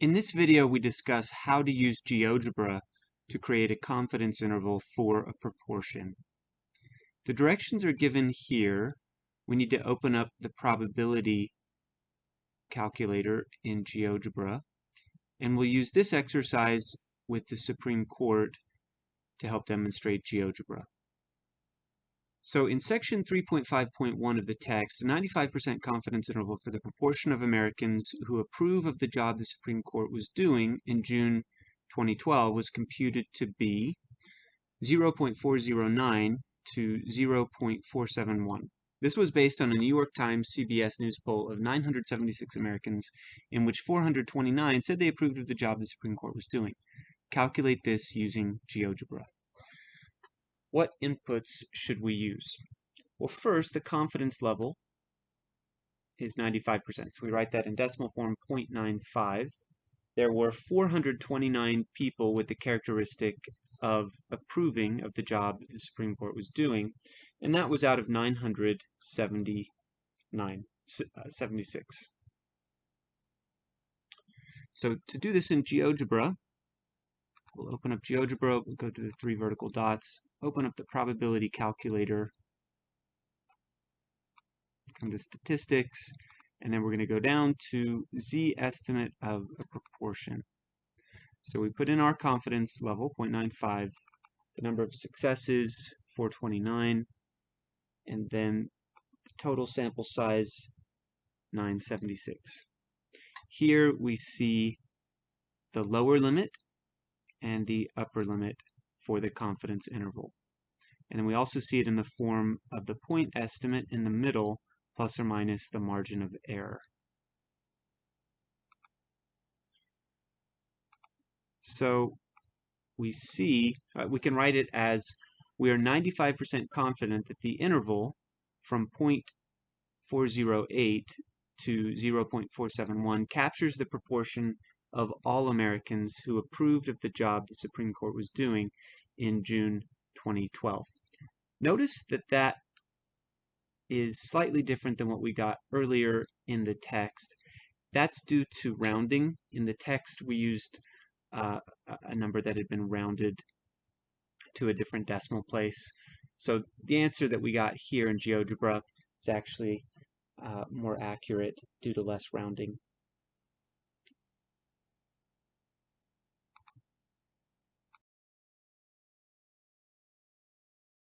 In this video, we discuss how to use GeoGebra to create a confidence interval for a proportion. The directions are given here. We need to open up the probability calculator in GeoGebra, and we'll use this exercise with the Supreme Court to help demonstrate GeoGebra. So in section 3.5.1 of the text, a 95% confidence interval for the proportion of Americans who approve of the job the Supreme Court was doing in June 2012 was computed to be 0.409 to 0.471. This was based on a New York Times CBS News poll of 976 Americans, in which 429 said they approved of the job the Supreme Court was doing. Calculate this using GeoGebra. What inputs should we use? Well, first, the confidence level is 95%. So we write that in decimal form, 0.95. There were 429 people with the characteristic of approving of the job that the Supreme Court was doing, and that was out of 976. So to do this in GeoGebra, we'll open up GeoGebra, we'll go to the three vertical dots, open up the probability calculator, come to statistics, and then we're going to go down to Z estimate of a proportion. So we put in our confidence level, 0.95, the number of successes, 429, and then the total sample size, 976. Here we see the lower limit and the upper limit for the confidence interval. And then we also see it in the form of the point estimate in the middle, plus or minus the margin of error. So we see, we can write it as we are 95% confident that the interval from 0.408 to 0.471 captures the proportion of all Americans who approved of the job the Supreme Court was doing in June 2012. Notice that that is slightly different than what we got earlier in the text. That's due to rounding. In the text, we used a number that had been rounded to a different decimal place. So the answer that we got here in GeoGebra is actually more accurate due to less rounding.